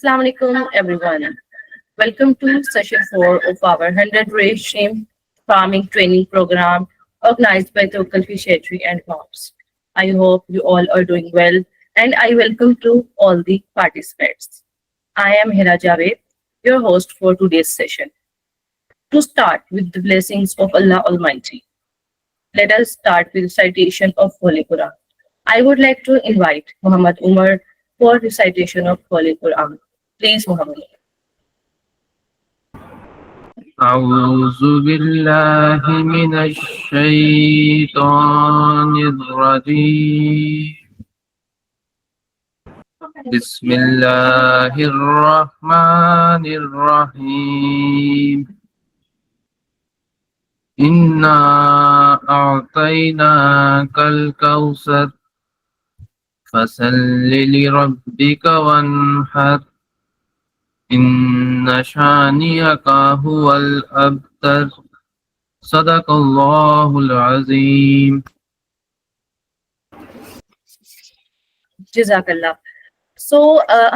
Assalamu alaikum everyone. Welcome to session 4 of our 100 Ray Shrimp Farming Training Program organized by the Local Fishery and Farms. I hope you all are doing well and I welcome to all the participants. I am Hira Javed, your host for today's session. To start with the blessings of Allah Almighty, let us start with recitation of Holy Quran. I would like to invite Muhammad Umar for recitation of Holy Quran. Please, Muhammad. أعوذ بالله من الشيطان الرجيم بسم الله الرحمن الرحيم إنا أعطيناك الكوثر فصل لربك وانحر إن شانئك هو الأبتر صدق الله العظيم. जज़ाकल्लाह।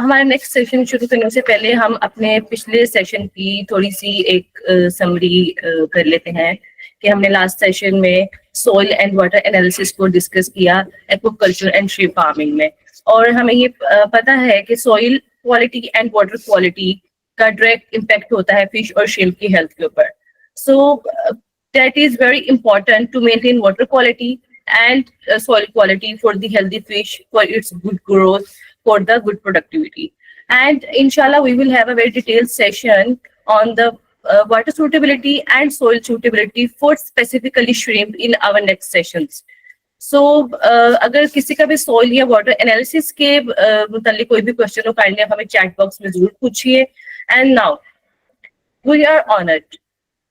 हमारे next session शुरू करने से पहले हम अपने पिछले session की थोड़ी सी एक समरी कर लेते हैं कि हमने लास्ट सेशन में सॉइल एंड वाटर एनालिसिस को डिस्कस किया एक्वाकल्चर एंड श्रिम्प फार्मिंग में, और हमें ये पता है कि soil quality and water quality का डायरेक्ट इम्पैक्ट होता है फिश और श्रिम्प की हेल्थ के ऊपर. So that is very important to maintain water quality and soil quality for the healthy fish, for its good growth, for the good productivity. And inshallah we will have a very detailed session on the water suitability and soil suitability for specifically shrimp in our next sessions. So अगर किसी का भी soil या water analysis के मुतालिक कोई भी question हो, kindly आप हमें chat box में जरूर पूछिए. And now we are honored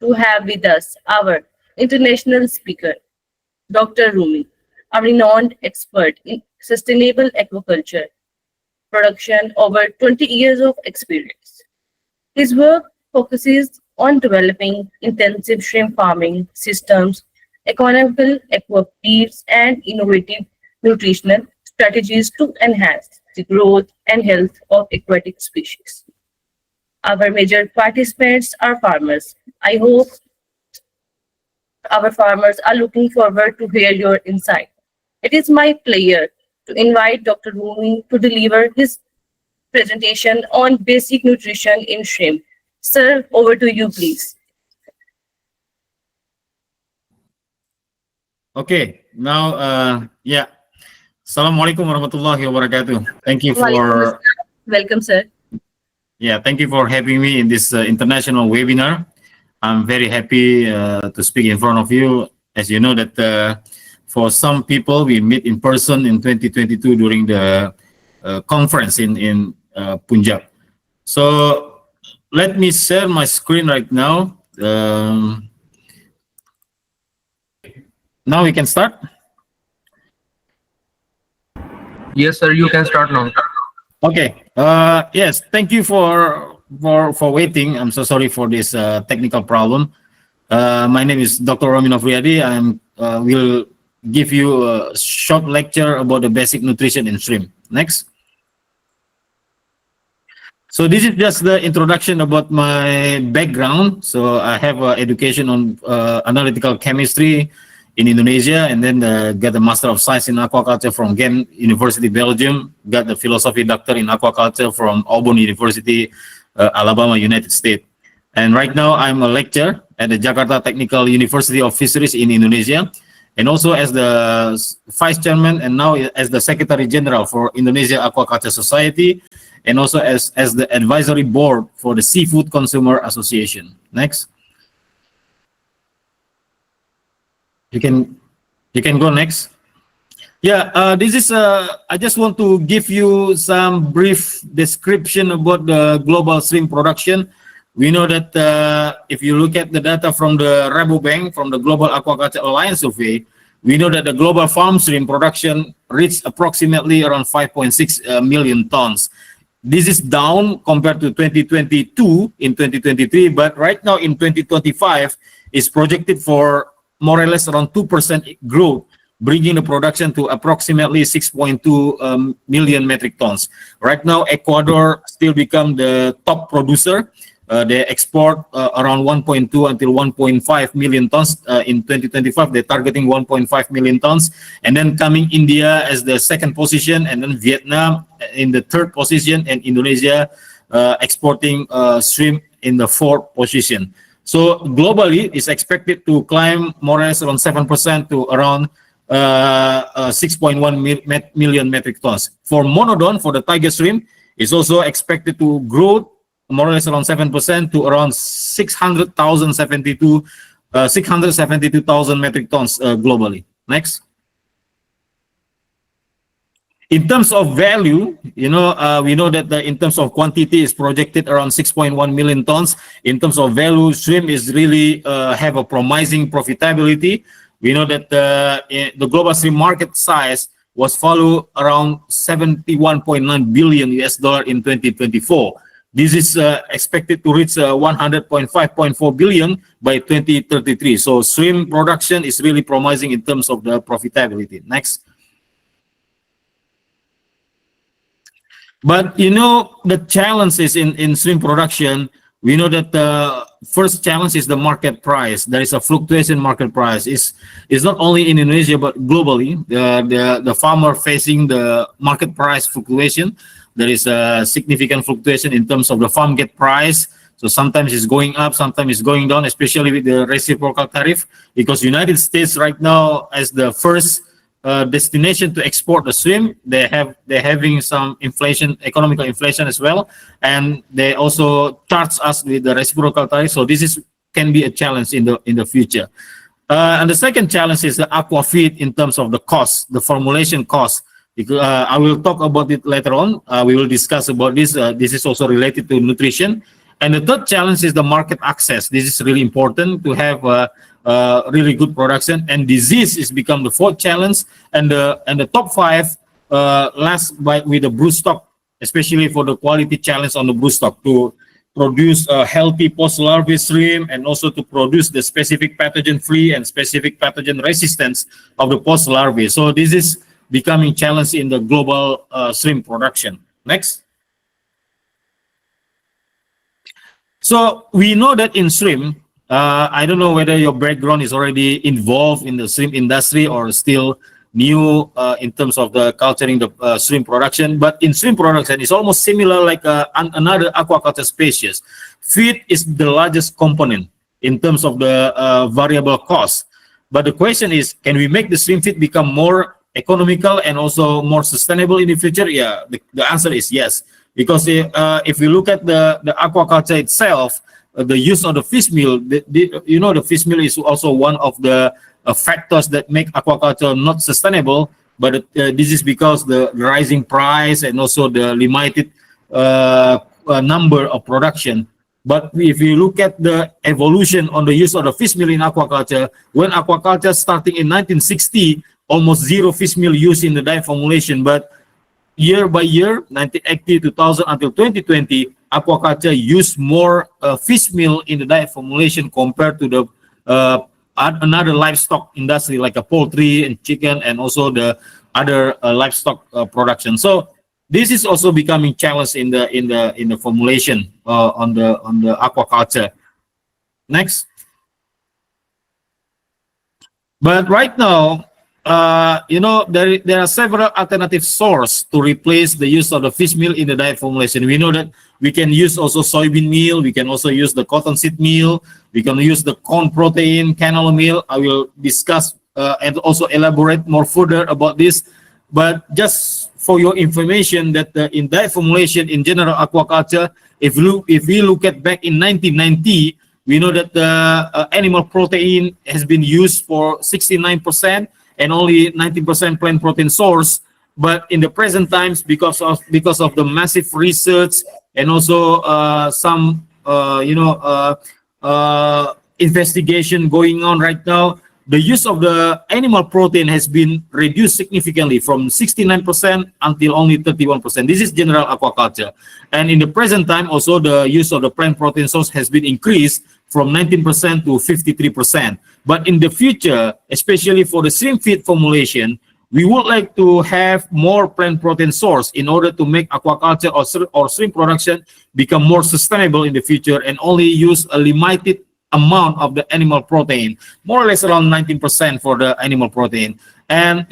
to have with us our international speaker Dr. Roomi, a renowned expert in sustainable aquaculture production, over 20 years of experience. His work focuses on developing intensive shrimp farming systems, economical aquafeeds, and innovative nutritional strategies to enhance the growth and health of aquatic species. Our major participants are farmers. I hope our farmers are looking forward to hear your insight. It is my pleasure to invite Dr. Roomi to deliver his presentation on basic nutrition in shrimp. Sir, over to you, please. Okay, now, Assalamualaikum warahmatullahi wabarakatuh. Thank you for... Welcome, sir. Yeah, thank you for having me in this international webinar. I'm very happy to speak in front of you. As you know that for some people, we meet in person in 2022 during the conference in Punjab. So let me share my screen right now. Now we can start? Yes, sir, you can start now. Okay. Yes, thank you for waiting. I'm so sorry for this technical problem. My name is Dr. Roomi Novriadi. I will give you a short lecture about the basic nutrition in shrimp. Next. So this is just the introduction about my background. So I have education on analytical chemistry in Indonesia, and then got a Master of Science in Aquaculture from Ghent University, Belgium. Got the Philosophy Doctor in Aquaculture from Auburn University, Alabama, United States. And right now I'm a lecturer at the Jakarta Technical University of Fisheries in Indonesia, and also as the Vice Chairman and now as the Secretary General for Indonesia Aquaculture Society, and also as the Advisory Board for the Seafood Consumer Association. Next. You can go next. Yeah, this is I just want to give you some brief description about the global shrimp production. We know that if you look at the data from the Rabobank, from the Global Aquaculture Alliance survey, we know that the global farm shrimp production reached approximately around 5.6 million tons. This is down compared to 2022 in 2023, but right now in 2025 is projected for more or less around 2% growth bringing the production to approximately 6.2 million metric tons. Right now, Ecuador still become the top producer. They export around 1.2 until 1.5 million tons. In 2025, they're targeting 1.5 million tons. And then coming India as the second position, and then Vietnam in the third position, and Indonesia exporting shrimp in the fourth position. So globally, it's expected to climb more or less around 7% to around 6.1 million metric tons. For monodon, for the tiger shrimp, it's also expected to grow more or less around 7% to around 672,000 metric tons globally. Next. In terms of value, we know that in terms of quantity is projected around 6.1 million tons. In terms of value, shrimp is really have a promising profitability. We know that the global shrimp market size was follow around 71.9 billion US dollar in 2024. This is expected to reach 105.4 billion by 2033. So shrimp production is really promising in terms of the profitability. Next. But the challenges in shrimp production, we know that the first challenge is the market price. There is a fluctuation market price. It's not only in Indonesia but globally. The farmer facing the market price fluctuation. There is a significant fluctuation in terms of the farm gate price. So sometimes it's going up, sometimes it's going down, especially with the reciprocal tariff, because United States right now as the first destination to export the shrimp, they're having some inflation, economical inflation as well, and they also charge us with the reciprocal tariff. So this can be a challenge in the future. And the second challenge is the aqua feed in terms of the cost, the formulation cost. Because, I will talk about it later on. We will discuss about this. This is also related to nutrition. And the third challenge is the market access. This is really important to have really good production. And disease is become the fourth challenge. And the top five last with the broodstock, especially for the quality challenge on the broodstock to produce a healthy post-larvae shrimp, and also to produce the specific pathogen-free and specific pathogen resistance of the post-larvae. So this is becoming challenge in the global shrimp production. Next. So we know that in shrimp, I don't know whether your background is already involved in the shrimp industry or still new in terms of the culturing the shrimp production. But in shrimp production, it's almost similar like another aquaculture species. Feed is the largest component in terms of the variable cost. But the question is, can we make the shrimp feed become more economical and also more sustainable in the future? Yeah, the answer is yes. Because if we look at the aquaculture itself, the use of the fish meal, the fish meal is also one of the factors that make aquaculture not sustainable. But this is because the rising price and also the limited number of production. But if you look at the evolution on the use of the fish meal in aquaculture, when aquaculture starting in 1960, almost zero fish meal used in the diet formulation. But year by year, 1980, 2000 until 2020, aquaculture used more fish meal in the diet formulation compared to the another livestock industry like a poultry and chicken and also the other livestock production. So this is also becoming challenge in the formulation on the aquaculture. Next. But right now, there are several alternative sources to replace the use of the fish meal in the diet formulation. We know that we can use also soybean meal, we can also use the cottonseed meal, we can use the corn protein, canola meal. I will discuss and also elaborate more further about this. But just for your information, that in diet formulation in general aquaculture, if we look at back in 1990, we know that the animal protein has been used for 69%. And only 90% plant protein source. But in the present times, because of the massive research and also some investigation going on right now, the use of the animal protein has been reduced significantly from 69% until only 31%. This is general aquaculture. And in the present time, also the use of the plant protein source has been increased from 19% to 53%. But in the future, especially for the shrimp feed formulation, we would like to have more plant protein source in order to make aquaculture or shrimp production become more sustainable in the future and only use a limited amount of the animal protein, more or less around 19% for the animal protein. And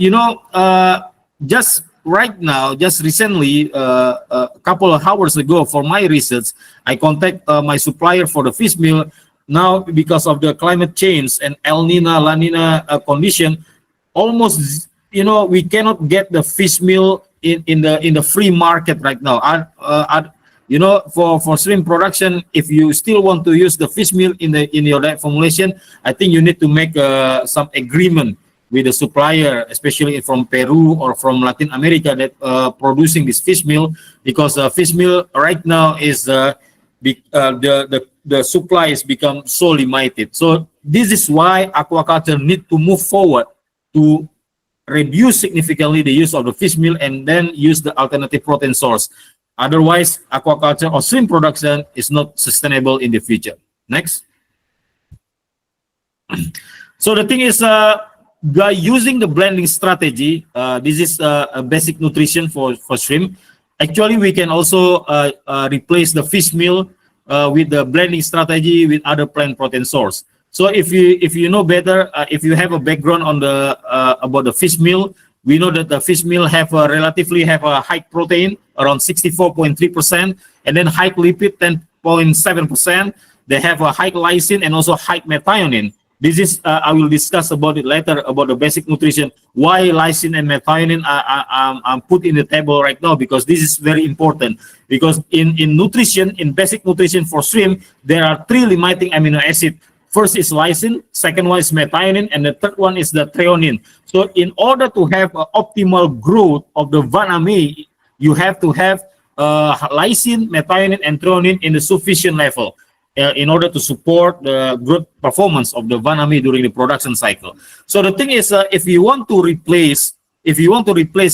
just right now, just recently, a couple of hours ago, for my research, I contact my supplier for the fish meal. Now, because of the climate change and El Nino, La Nina condition, almost we cannot get the fish meal in the free market right now. For shrimp production, if you still want to use the fish meal in your diet formulation, I think you need to make some agreement with the supplier, especially from Peru or from Latin America, that producing this fish meal, because fish meal right now is the supply has become so limited. So this is why aquaculture need to move forward to reduce significantly the use of the fish meal and then use the alternative protein source. Otherwise, aquaculture or shrimp production is not sustainable in the future. Next. So the thing is, by using the blending strategy, this is a basic nutrition for shrimp. Actually, we can also replace the fish meal with the blending strategy with other plant protein source. So if you know better, if you have a background on the about the fish meal, we know that the fish meal relatively have a high protein around 64.3%, and then high lipid 10.7%. They have a high lysine and also high methionine. This is I will discuss about it later about the basic nutrition. Why lysine and methionine I'm put in the table right now, because this is very important. Because in nutrition, in basic nutrition for shrimp, there are 3 limiting amino acids. First is lysine, second one is methionine, and the third one is the threonine. So in order to have optimal growth of the vaname, you have to have lysine, methionine, and threonine in the sufficient level in order to support the growth performance of the vaname during the production cycle. So the thing is, if you want to replace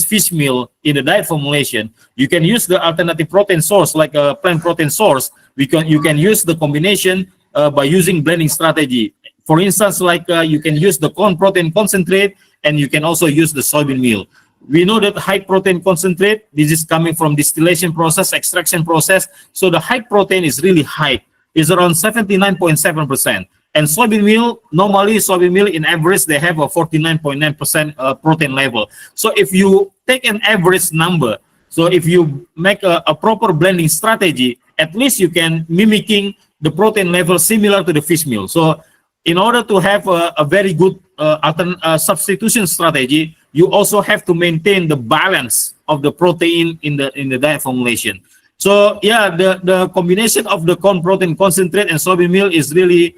fish meal in the diet formulation, you can use the alternative protein source like a plant protein source. You can use the combination by using blending strategy. For instance, like you can use the corn protein concentrate, and you can also use the soybean meal. We know that high protein concentrate, this is coming from distillation process, extraction process. So the high protein is really high. It's around 79.7%. And soybean meal, normally soybean meal in average, they have a 49.9% protein level. So if you take an average number, so if you make a proper blending strategy, at least you can mimicking the protein level similar to the fish meal. So in order to have a very good substitution strategy, you also have to maintain the balance of the protein in the diet formulation. So yeah, the combination of the corn protein concentrate and soybean meal is really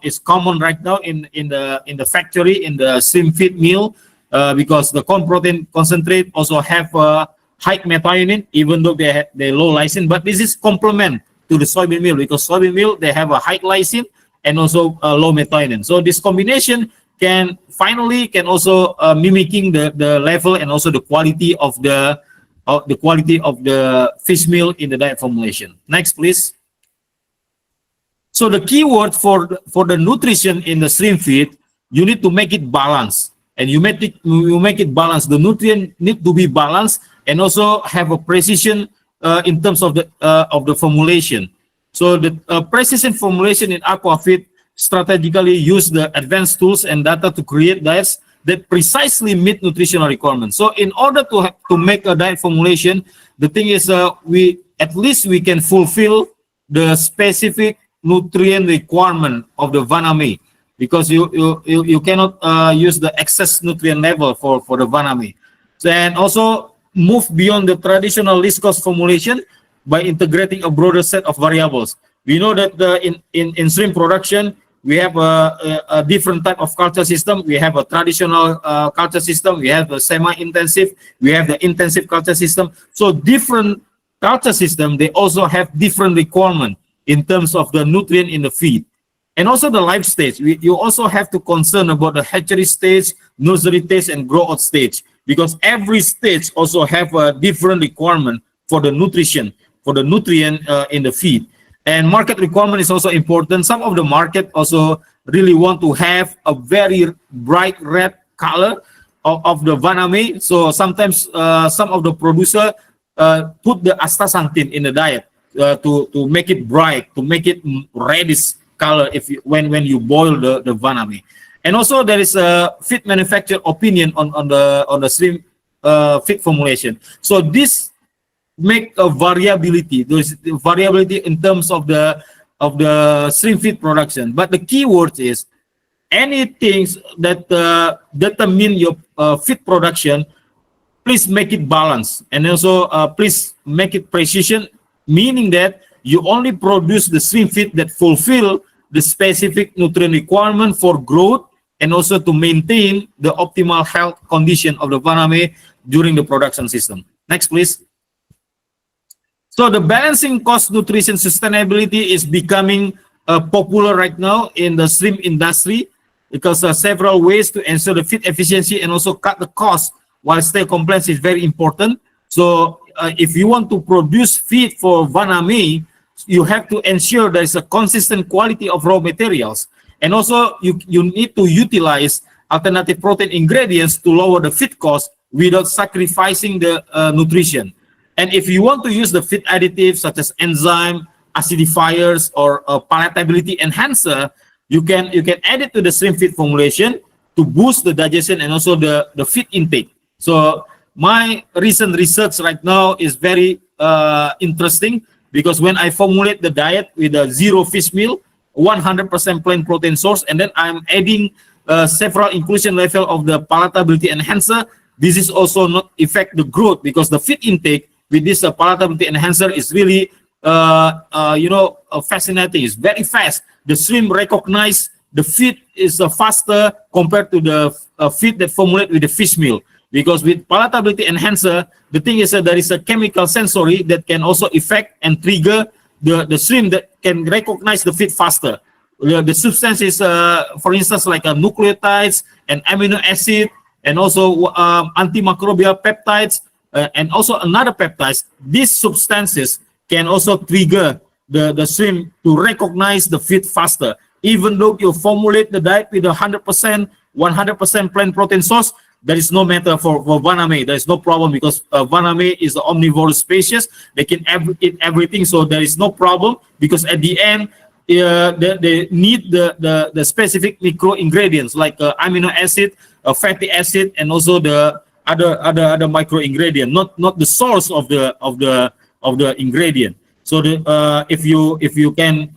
is common right now in the factory, in the shrimp feed meal, because the corn protein concentrate also have high methionine, even though they low lysine. But this is complement to the soybean meal, because soybean meal they have a high lysine and also low methionine. So this combination can also mimicking the level and also the quality of the fish meal in the diet formulation. Next, please. So the key word for the nutrition in the shrimp feed, you need to make it balanced, and you make it balanced. The nutrient need to be balanced and also have a precision in terms of the formulation. So the precision formulation in aquafeed strategically use the advanced tools and data to create diets that precisely meet nutritional requirements. So in order to make a diet formulation, the thing is we can fulfill the specific nutrient requirement of the vaname, because you cannot use the excess nutrient level for the vaname. So, and also move beyond the traditional least cost formulation by integrating a broader set of variables. We know that in shrimp production, we have a different type of culture system. We have a traditional culture system. We have a semi-intensive. We have the intensive culture system. So different culture system, they also have different requirement in terms of the nutrient in the feed. And also the life stage. You also have to concern about the hatchery stage, nursery stage, and grow out stage, because every stage also have a different requirement for the nutrition, for the nutrient in the feed. And market requirement is also important. Some of the market also really want to have a very bright red color of the vaname. So sometimes some of the producer put the astaxanthin in the diet to make it bright, to make it reddish color when you boil the vaname. And also there is a feed manufacturer opinion on the shrimp feed formulation. So this make a variability. There's variability in terms of the shrimp feed production. But the key word is anything that determine your feed production, please make it balanced, and also please make it precision, meaning that you only produce the shrimp feed that fulfill the specific nutrient requirement for growth and also to maintain the optimal health condition of the vaname during the production system. Next, please. So the balancing cost, nutrition, sustainability is becoming popular right now in the shrimp industry because there are several ways to ensure the feed efficiency and also cut the cost while stay compliance is very important. So if you want to produce feed for vaname, you have to ensure there is a consistent quality of raw materials. And also you need to utilize alternative protein ingredients to lower the feed cost without sacrificing the nutrition. And if you want to use the feed additives such as enzyme, acidifiers, or palatability enhancer, you can add it to the shrimp feed formulation to boost the digestion and also the feed intake. So my recent research right now is very interesting because when I formulate the diet with a zero fish meal, 100% plant protein source, and then I'm adding several inclusion level of the palatability enhancer, this is also not affect the growth because the feed intake with this palatability enhancer is really fascinating. It's very fast. The shrimp recognize the feed is faster compared to the feed that formulate with the fish meal. Because with palatability enhancer, the thing is that there is a chemical sensory that can also affect and trigger the shrimp that can recognize the feed faster. The substance is, for instance, like nucleotides and amino acid, and also antimicrobial peptides, and also another peptides. These substances can also trigger the shrimp to recognize the feed faster. Even though you formulate the diet with 100% plant protein source, there is no matter for vaname. There is no problem because vaname is the omnivorous species. They can eat everything, so there is no problem because at the end they need the specific micro ingredients like amino acid, fatty acid, and also the other micro ingredient, not the source of the ingredient. So if you can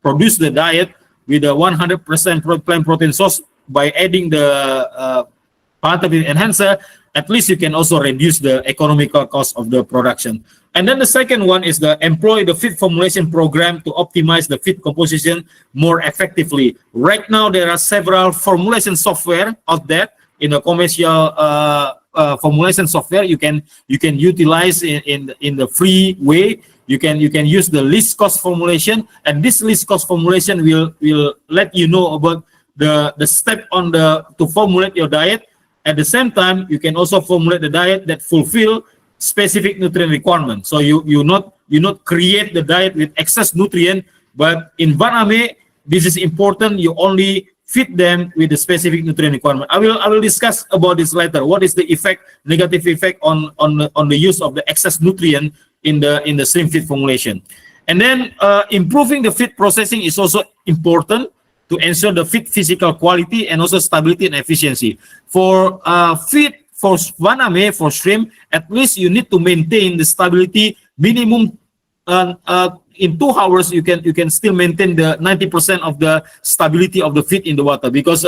produce the diet with a 100% plant protein source by adding the palatability enhancer, at least you can also reduce the economical cost of the production. And then the second one is employ the feed formulation program to optimize the feed composition more effectively. Right now, there are several formulation software out there in the commercial formulation software. You can utilize in the free way. You can use the least cost formulation, and this least cost formulation will let you know about the step to formulate your diet. At the same time, you can also formulate the diet that fulfill specific nutrient requirements. So you not create the diet with excess nutrient, but in vaname, this is important. You only feed them with the specific nutrient requirement. I will discuss about this later. What is the negative effect on the use of the excess nutrient in the shrimp feed formulation? And then improving the feed processing is also important to ensure the feed physical quality and also stability and efficiency. For feed for vaname, for shrimp, at least you need to maintain the stability minimum. In 2 hours, you can still maintain the 90% of the stability of the feed in the water, because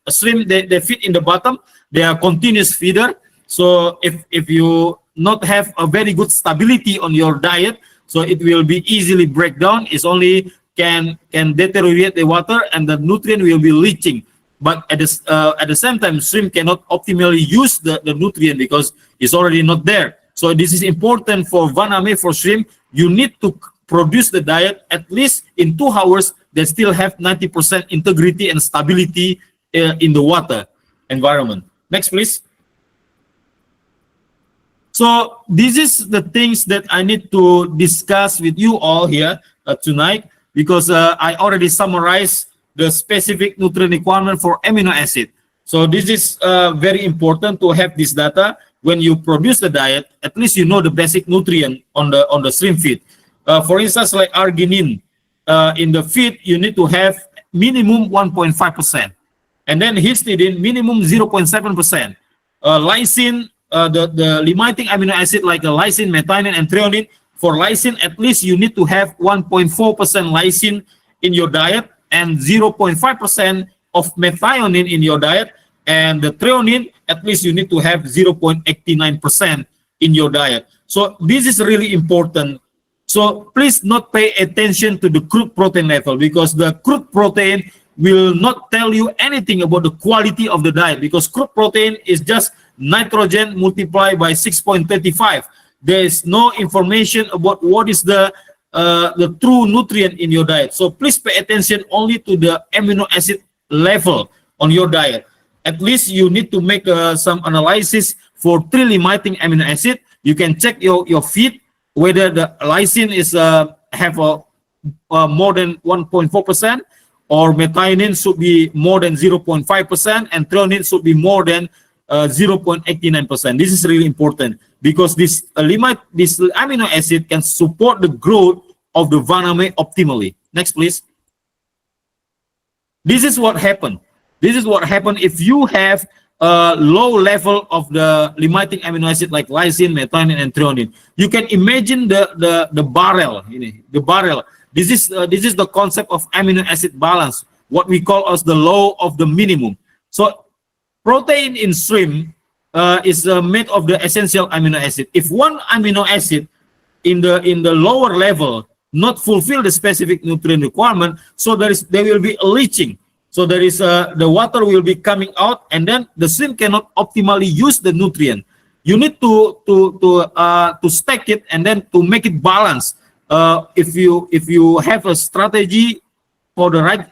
shrimp they feed in the bottom. They are continuous feeder. So if you not have a very good stability on your diet, so it will be easily break down. It's only can deteriorate the water and the nutrient will be leaching. But at the same time, shrimp cannot optimally use the nutrient because it's already not there. So this is important for vaname, for shrimp. You need to produce the diet at least in 2 hours. They still have 90% integrity and stability in the water environment. Next, please. So this is the things that I need to discuss with you all here tonight, because I already summarized the specific nutrient requirement for amino acid. So this is very important to have this data when you produce the diet. At least you know the basic nutrient on the shrimp feed. For instance, like arginine in the feed, you need to have minimum 1.5%, and then histidine minimum 0.7%. Lysine, the limiting amino acid like lysine, methionine, and threonine. For lysine, at least you need to have 1.4% lysine in your diet and 0.5% of methionine in your diet. And the threonine, at least you need to have 0.89% in your diet. So this is really important. So please not pay attention to the crude protein level, because the crude protein will not tell you anything about the quality of the diet, because crude protein is just nitrogen multiplied by 6.35. There is no information about what is the true nutrient in your diet. So please pay attention only to the amino acid level on your diet. At least you need to make some analysis for 3 limiting amino acid. You can check your feed whether the lysine is have more than 1.4%, or methionine should be more than 0.5%, and threonine should be more than 0.89%. This is really important, because this amino acid can support the growth of the vaname optimally. Next, please. This is what happened. This is what happened if you have a low level of the limiting amino acid like lysine, methionine, and threonine. You can imagine the barrel. The barrel. This is the concept of amino acid balance, what we call as the law of the minimum. So protein in shrimp is made of the essential amino acid. If one amino acid in the lower level not fulfill the specific nutrient requirement, so there will be a leaching. So there is the water will be coming out, and then the shrimp cannot optimally use the nutrient. You need to stack it and then to make it balance. If you have a strategy for the right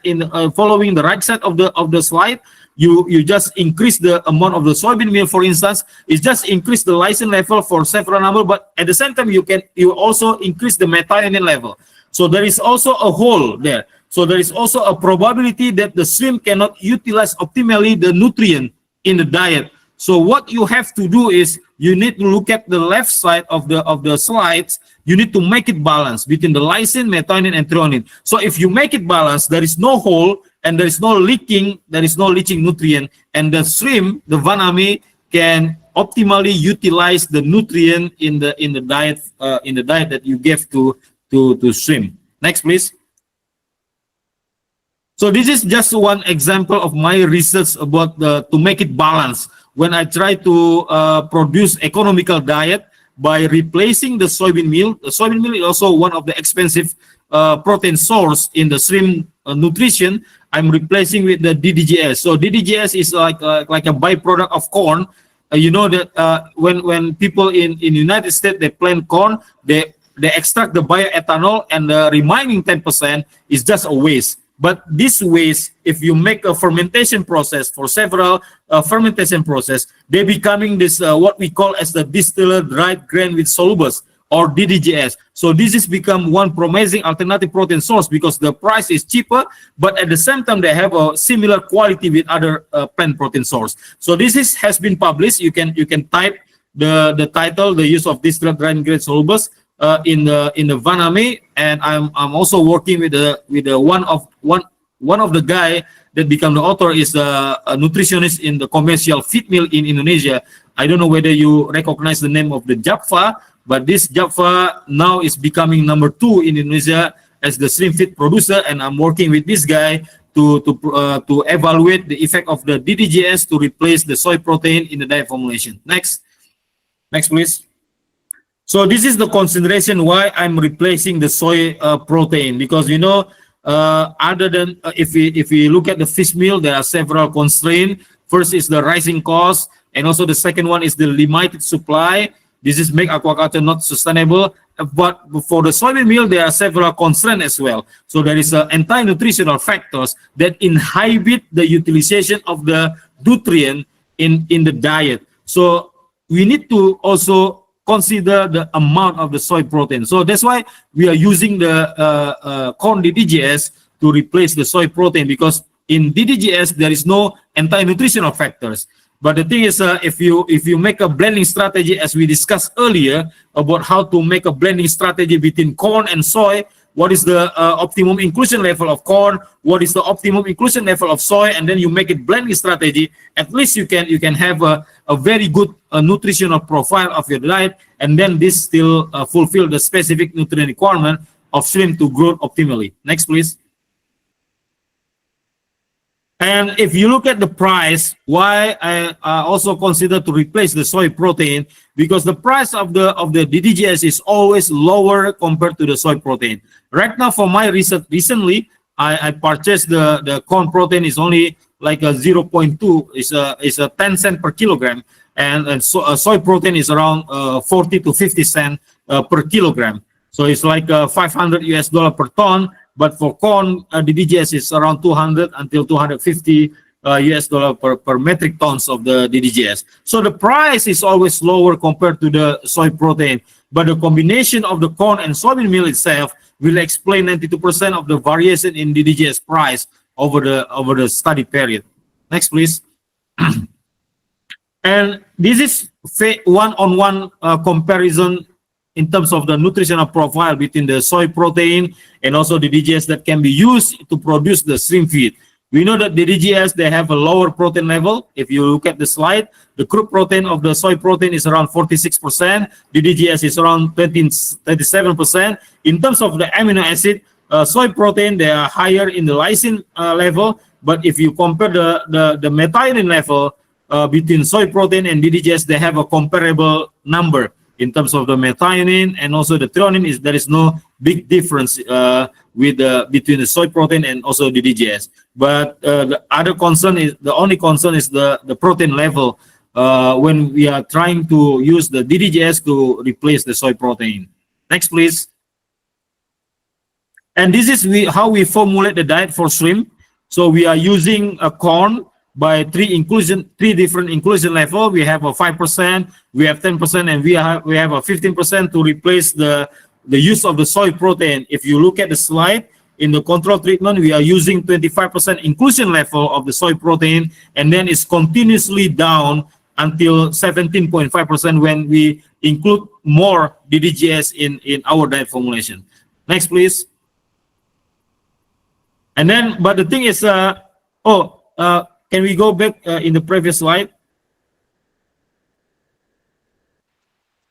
following the right side of the slide, you just increase the amount of the soybean meal, for instance. It's just increase the lysine level for several number, but at the same time you also increase the methionine level. So there is also a hole there. So there is also a probability that the shrimp cannot utilize optimally the nutrient in the diet. So what you have to do is you need to look at the left side of the slides. You need to make it balance between the lysine, methionine, and threonine. So if you make it balance, there is no hole and there is no leaking. There is no leaching nutrient, and the shrimp, the vaname, can optimally utilize the nutrient in the diet that you give to shrimp. Next, please. So this is just one example of my research about to make it balance. When I try to produce economical diet by replacing the soybean meal. The soybean meal is also one of the expensive protein source in the shrimp nutrition. I'm replacing with the DDGS. So DDGS is like a byproduct of corn. You know that when people in United States, they plant corn, they extract the bioethanol, and the remaining 10% is just a waste. But this waste, if you make a fermentation process for several fermentation process, they becoming this what we call as the distilled dried grain with solubus, or DDGS. So this has become one promising alternative protein source because the price is cheaper, but at the same time they have a similar quality with other plant protein source. So this has been published. You can type the title, the use of distilled dried grain solubus in the Vaname, and I'm also working with one of the guy that become the author is a nutritionist in the commercial feed mill in Indonesia. I don't know whether you recognize the name of the Jaffa, but this Jaffa now is becoming number 2 in Indonesia as the shrimp feed producer, and I'm working with this guy to evaluate the effect of the DDGS to replace the soy protein in the diet formulation. Next, please. So this is the consideration why I'm replacing the soy protein, because you know, other than if we look at the fish meal, there are several constraints. First is the rising cost, and also the second one is the limited supply. This is make aquaculture not sustainable. But for the soybean meal, there are several constraints as well. So there is anti-nutritional factors that inhibit the utilization of the nutrient in the diet. So we need to also consider the amount of the soy protein. So that's why we are using the corn DDGS to replace the soy protein, because in DDGS there is no anti-nutritional factors. But the thing is, if you make a blending strategy, as we discussed earlier about how to make a blending strategy between corn and soy, what is the optimum inclusion level of corn, what is the optimum inclusion level of soy, and then you make it blending strategy, at least you can have a very good nutritional profile of your diet, and then this still fulfill the specific nutrient requirement of shrimp to grow optimally. Next, please. And if you look at the price, why I also consider to replace the soy protein, because the price of the DDGS is always lower compared to the soy protein. Right now, for my research recently, I purchased the corn protein is only like a 0.2, is a 10 cent per kilogram, and soy protein is around 40 to 50 cent per kilogram. So it's like $500 per ton. But for corn, DDGS is around 200 until 250 per metric tons of the DDGS. So the price is always lower compared to the soy protein. But the combination of the corn and soybean meal itself will explain 92% of the variation in DDGS price over the study period. Next, please. And this is one-on-one comparison in terms of the nutritional profile between the soy protein and also the DDGS that can be used to produce the shrimp feed. We know that the DDGS, they have a lower protein level. If you look at the slide, the crude protein of the soy protein is around 46%. DDGS is around 37%. In terms of the amino acid, soy protein, they are higher in the lysine level. But if you compare the methionine level between soy protein and DDGS, they have a comparable number. In terms of the methionine and also the threonine, there is no big difference between the soy protein and also the DDGS. But the only concern is the protein level when we are trying to use the DDGS to replace the soy protein. Next, please. And this is how we formulate the diet for shrimp. So we are using a corn by three different inclusion level. We have a 5%, we have 10%, and we have a 15% to replace the use of the soy protein. If you look at the slide, in the control treatment, we are using 25% inclusion level of the soy protein, and then it's continuously down until 17.5% when we include more DDGS in our diet formulation. Next, please. And then, but the thing is, can we go back in the previous slide?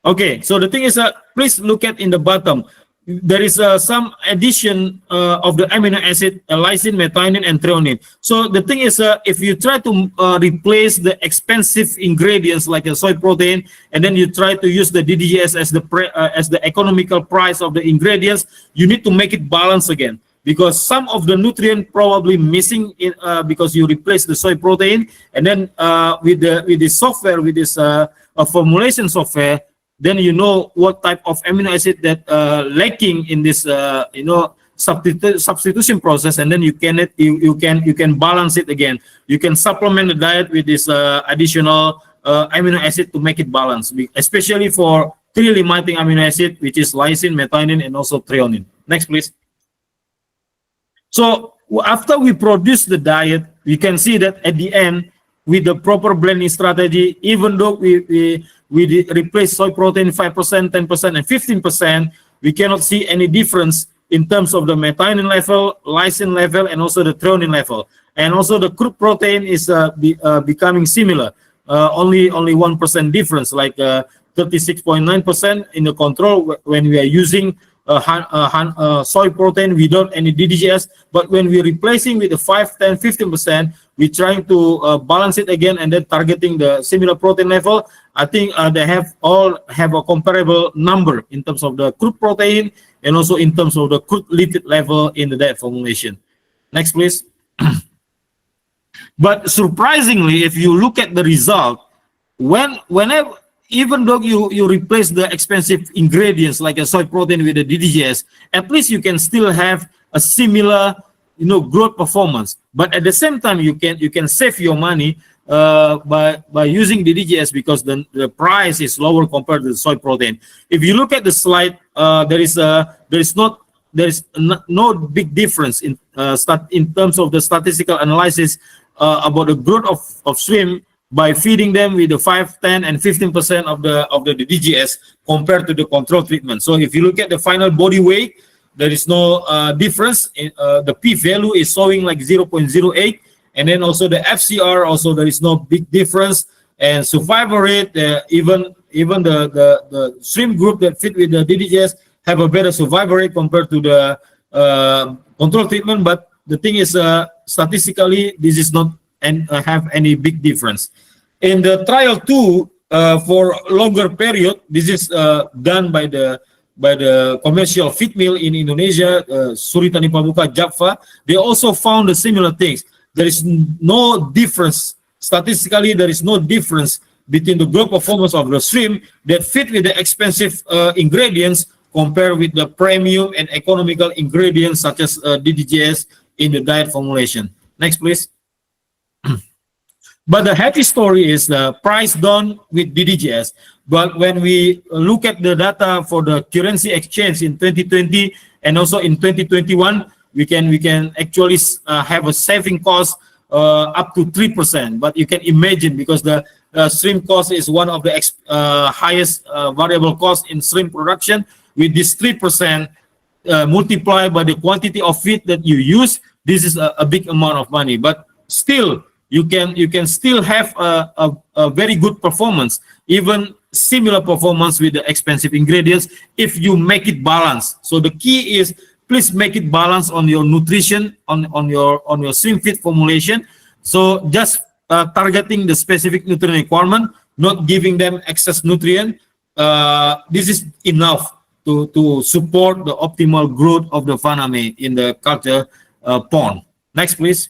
Okay, so the thing is, please look at in the bottom. There is some addition of the amino acid, lysine, methionine, and threonine. So the thing is, if you try to replace the expensive ingredients like the soy protein, and then you try to use the DDGS as the economical price of the ingredients, you need to make it balance again. Because some of the nutrient probably missing because you replace the soy protein, and then with this software, with this formulation software, then you know what type of amino acid that lacking in this substitution process, and then you can balance it again. You can supplement the diet with this additional amino acid to make it balanced, especially for three limiting amino acid, which is lysine, methionine, and also threonine. Next, please. So after we produce the diet, we can see that at the end, with the proper blending strategy, even though we replace soy protein 5%, 10%, and 15%, we cannot see any difference in terms of the methionine level, lysine level, and also the threonine level. And also the crude protein is becoming similar, only 1% difference, like 36.9% in the control when we are using soy protein without any DDGS. But when we're replacing with the 5, 10, 15%, we're trying to balance it again and then targeting the similar protein level. I think they all have a comparable number in terms of the crude protein and also in terms of the crude lipid level in the diet formulation. Next, please. But surprisingly, if you look at the result, whenever even though you replace the expensive ingredients like a soy protein with the DDGS, at least you can still have a similar growth performance. But at the same time, you can save your money by using DDGS because the price is lower compared to the soy protein. If you look at the slide, there is no big difference in terms of the statistical analysis about the growth of shrimp by feeding them with the 5, 10, and 15% of the DDGS compared to the control treatment. So if you look at the final body weight, there is no difference. The P value is showing like 0.08, and then also the FCR also there is no big difference. And survival rate, even the shrimp group that fit with the DDGS have a better survival rate compared to the control treatment. But the thing is, statistically, this is not have any big difference. In the trial 2, for longer period, this is done by the commercial feed mill in Indonesia, Suritani Pamuka, Java. They also found the similar things. There is no difference. Statistically, there is no difference between the growth performance of the shrimp that fit with the expensive ingredients compared with the premium and economical ingredients such as DDGS in the diet formulation. Next, please. But the happy story is the price down with DDGS. But when we look at the data for the currency exchange in 2020 and also in 2021, we can actually have a saving cost up to 3%. But you can imagine, because the shrimp cost is one of the highest variable costs in shrimp production, with this 3% multiplied by the quantity of feed that you use, this is a big amount of money. But still, you can still have a very good performance, even similar performance with the expensive ingredients if you make it balanced. So the key is, please make it balanced on your nutrition, on your shrimp feed formulation. So just targeting the specific nutrient requirement, not giving them excess nutrient. This is enough to support the optimal growth of the Vaname in the culture pond. Next, please.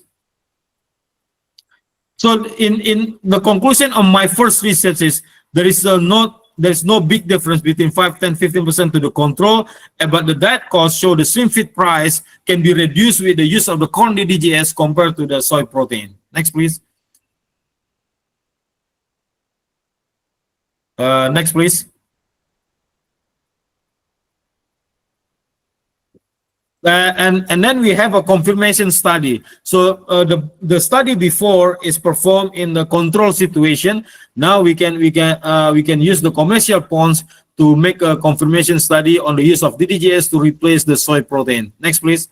So in the conclusion of my first research is there's no big difference between 5, 10, 15% to the control, but the diet cost show the shrimp feed price can be reduced with the use of the corn DDGS compared to the soy protein. Next, please. Next, please. And then we have a confirmation study. So the study before is performed in the control situation. Now we can use the commercial ponds to make a confirmation study on the use of DDGS to replace the soy protein. Next, please.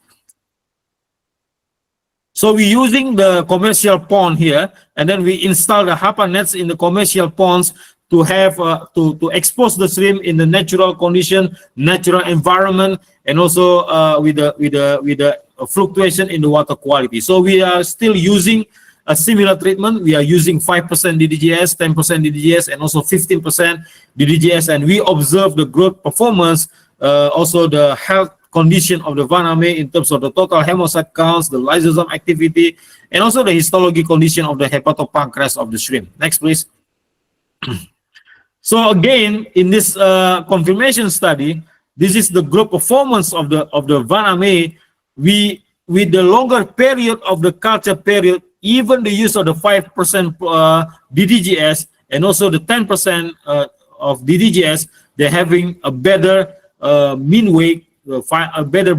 So we're using the commercial pond here, and then we install the HAPA nets in the commercial ponds to have to expose the shrimp in the natural condition, natural environment, and also with the fluctuation in the water quality. So we are still using a similar treatment. We are using 5% DDGS, 10% DDGS, and also 15% DDGS, and we observe the growth performance, also the health condition of the Vaname in terms of the total hemocyte counts, the lysosome activity, and also the histology condition of the hepatopancreas of the shrimp. Next, please. So again, in this confirmation study, this is the growth performance of the Vaname. We, with the longer period of the culture period, even the use of the 5% DDGS and also the 10% of DDGS, they're having a better mean weight, a better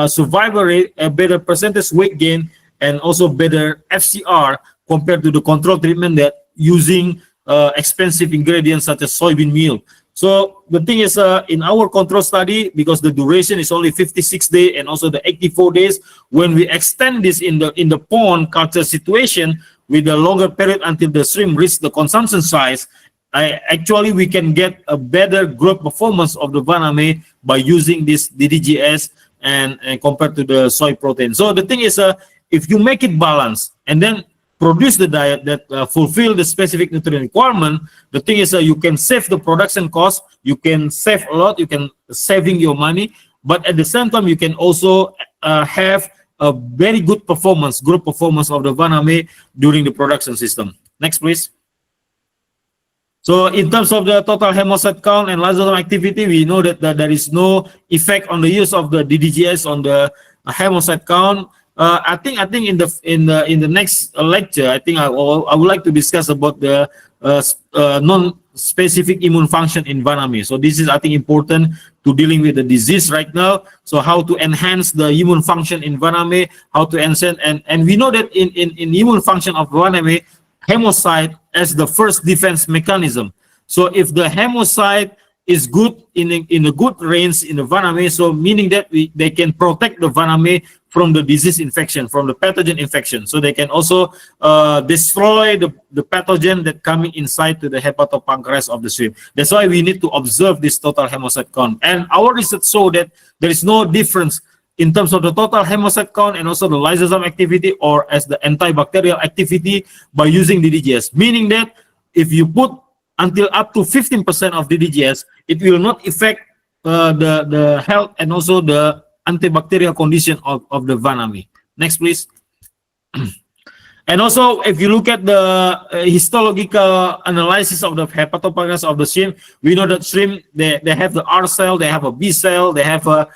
survival rate, a better percentage weight gain, and also better FCR compared to the control treatment that using expensive ingredients such as soybean meal. So the thing is, in our control study, because the duration is only 56 days and also the 84 days, when we extend this in the pond culture situation with a longer period until the shrimp reach the consumption size, actually we can get a better growth performance of the Vaname by using this DDGS and compared to the soy protein. So the thing is, if you make it balanced and then produce the diet that fulfill the specific nutrient requirement, the thing is you can save the production cost, you can save a lot, you can saving your money, but at the same time you can also have a very good performance, growth performance of the Vaname during the production system. Next, please. So in terms of the total hemocyte count and lysosome activity, we know that there is no effect on the use of the DDGS on the hemocyte count. I think in the next lecture, I think I would like to discuss about the non-specific immune function in Vaname. So this is, I think, important to dealing with the disease right now. So how to enhance the immune function in Vaname, how to enhance, and we know that in immune function of Vaname, hemocyte as the first defense mechanism. So if the hemocyte is good in a good range in the Vaname, so meaning that they can protect the Vaname from the disease infection, from the pathogen infection. So they can also destroy the pathogen that coming inside to the hepatopancreas of the shrimp. That's why we need to observe this total hemocyte count. And our research show that there is no difference in terms of the total hemocyte count and also the lysozyme activity or as the antibacterial activity by using DDGS. Meaning that if you put until up to 15% of DDGS, it will not affect the health and also the antibacterial condition of the Vaname. Next, please. And also, if you look at the histological analysis of the hepatopancreas of the shrimp, we know that shrimp, they have the R cell, they have a B cell, they have a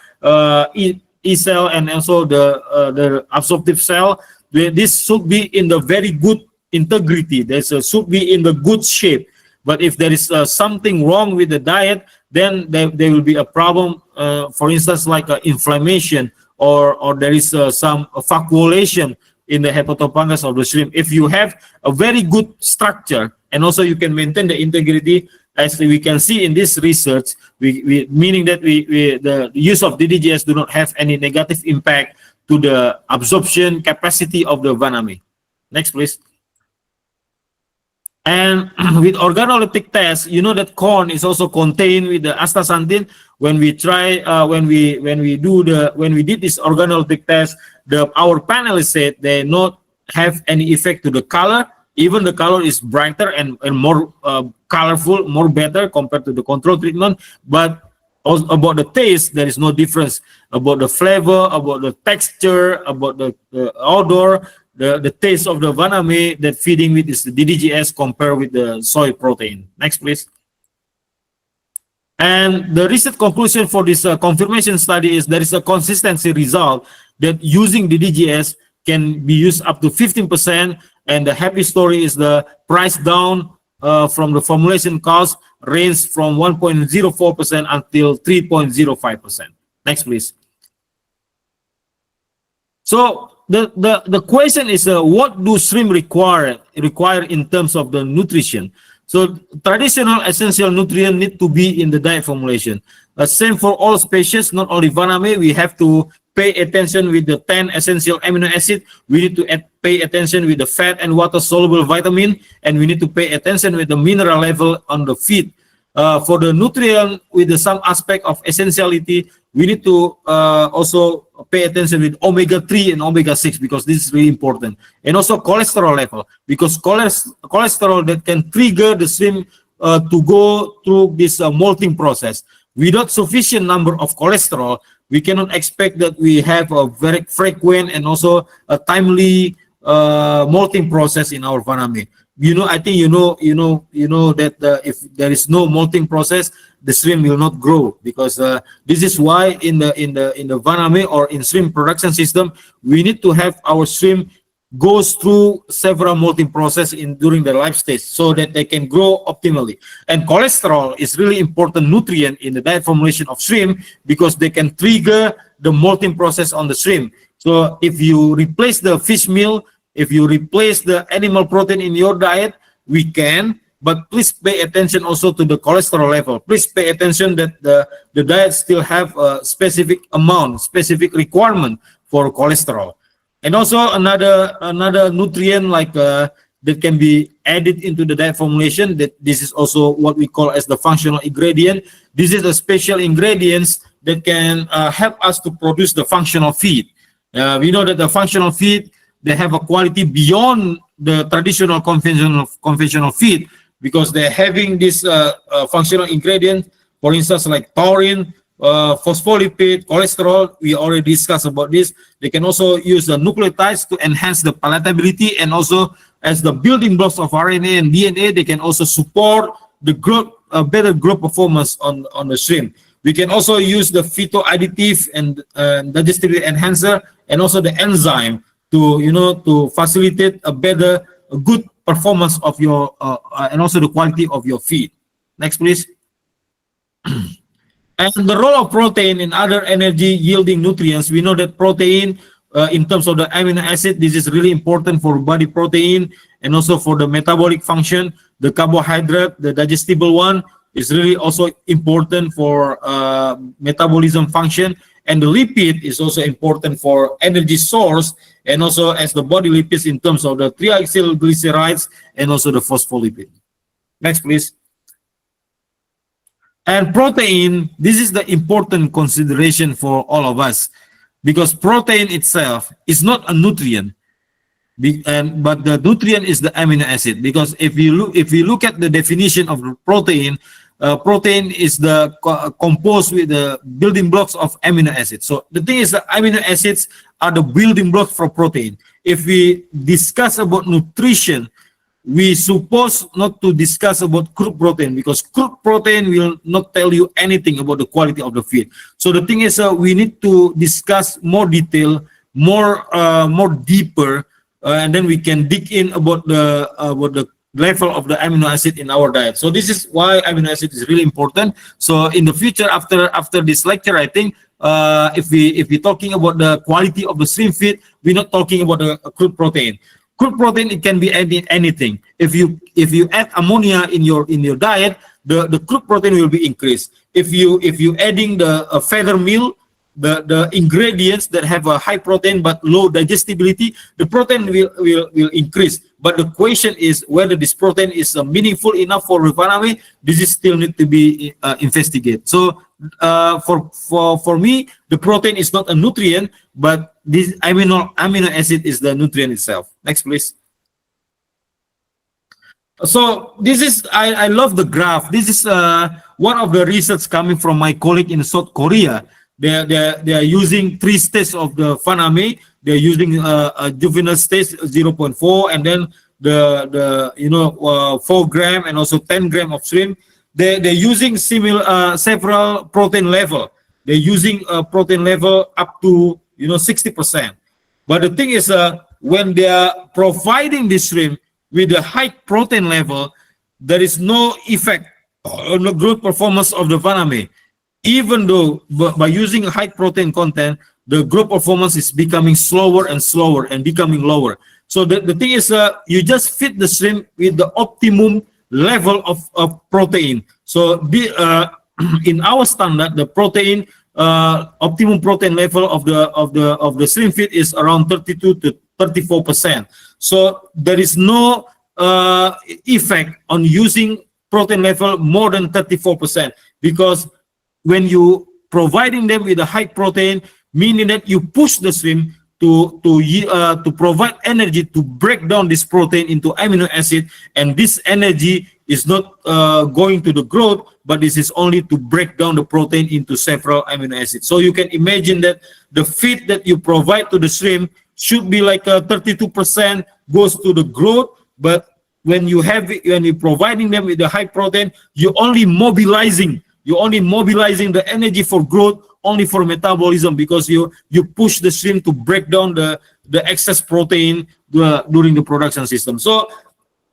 E cell, and also the absorptive cell. This should be in the very good integrity. This should be in the good shape. But if there is something wrong with the diet, then there will be a problem. For instance, like inflammation or there is some vacuolation in the hepatopancreas of the shrimp. If you have a very good structure and also you can maintain the integrity, as we can see in this research, meaning that the use of DDGS do not have any negative impact to the absorption capacity of the Vaname. Next, please. And with organoleptic test, you know that corn is also contained with the astaxanthin. When we try, when we did this organoleptic test, our panelists said they not have any effect to the color. Even the color is brighter and more colorful, more better compared to the control treatment. But also about the taste, there is no difference. About the flavor, about the texture, about the odor. The taste of the Vaname that feeding with is the DDGS compared with the soy protein. Next, please. And the recent conclusion for this confirmation study is there is a consistency result that using DDGS can be used up to 15%. And the happy story is the price down from the formulation cost range from 1.04% until 3.05%. Next, please. So the question is, what do shrimp require in terms of the nutrition? So traditional essential nutrient need to be in the diet formulation. Same for all species, not only Vaname. We have to pay attention with the 10 essential amino acid. We need to pay attention with the fat and water soluble vitamin, and we need to pay attention with the mineral level on the feed. For the nutrient with some aspect of essentiality, we need to also pay attention with omega-3 and omega-6 because this is really important. And also cholesterol level, because cholesterol that can trigger the shrimp to go through this molting process. Without sufficient number of cholesterol, we cannot expect that we have a very frequent and also a timely molting process in our Vaname. You know, I think you know that if there is no molting process, the shrimp will not grow, because this is why in the Vaname or in shrimp production system, we need to have our shrimp goes through several molting process during their life stage so that they can grow optimally. And cholesterol is really important nutrient in the diet formulation of shrimp because they can trigger the molting process on the shrimp. So if you replace the fish meal, if you replace the animal protein in your diet, we can, but please pay attention also to the cholesterol level. Please pay attention that the diet still have a specific amount, specific requirement for cholesterol. And also another nutrient like that can be added into the diet formulation, that this is also what we call as the functional ingredient. This is a special ingredients that can help us to produce the functional feed. We know that the functional feed, they have a quality beyond the traditional conventional feed because they're having this functional ingredient, for instance, like taurine, phospholipid, cholesterol. We already discussed about this. They can also use the nucleotides to enhance the palatability, and also as the building blocks of RNA and DNA, they can also support the growth, better growth performance on the shrimp. We can also use the phyto additive and digestive enhancer and also the enzyme to to facilitate a good performance of your and also the quality of your feed. Next, please. And the role of protein in other energy yielding nutrients, we know that protein in terms of the amino acid, this is really important for body protein and also for the metabolic function. The carbohydrate, the digestible one, is really also important for metabolism function. And the lipid is also important for energy source and also as the body lipids in terms of the triacylglycerides and also the phospholipid. Next, please. And protein, this is the important consideration for all of us because protein itself is not a nutrient, but the nutrient is the amino acid. Because if you look at the definition of protein, protein is the composed with the building blocks of amino acids. So the thing is, the amino acids are the building blocks for protein. If we discuss about nutrition, we suppose not to discuss about crude protein because crude protein will not tell you anything about the quality of the feed. So the thing is, we need to discuss more detail, more deeper, and then we can dig in about the level of the amino acid in our diet. So this is why amino acid is really important. So in the future, after this lecture, I think if we're talking about the quality of the stream feed, we're not talking about the crude protein. Crude protein, it can be anything. If you add ammonia in your diet, the crude protein will be increased. If you adding the feather meal, the ingredients that have a high protein but low digestibility, the protein will increase. But the question is whether this protein is meaningful enough for refinery. This is still need to be investigated. So for me, the protein is not a nutrient, but this amino acid is the nutrient itself. Next, please. So this is I love the graph. This is one of the research coming from my colleague in South Korea. They are using 3 stages of the faname. They're using a juvenile stage 0.4 and then the 4 gram and also 10 gram of shrimp. They're using several protein level. They're using a protein level up to 60%. But the thing is, when they are providing this shrimp with a high protein level, there is no effect on the growth performance of the faname. Even though by using a high protein content, the growth performance is becoming slower and slower and becoming lower. So the thing is, you just feed the shrimp with the optimum level of protein. So in our standard, the protein optimum protein level of the shrimp feed is around 32 to 34%. So there is no effect on using protein level more than 34% because when you providing them with a high protein, meaning that you push the shrimp to provide energy to break down this protein into amino acid, and this energy is not going to the growth, but this is only to break down the protein into several amino acids. So you can imagine that the feed that you provide to the shrimp should be like 32% goes to the growth, but when you're providing them with the high protein, you're only mobilizing the energy for growth, only for metabolism, because you push the shrimp to break down the excess protein during the production system. So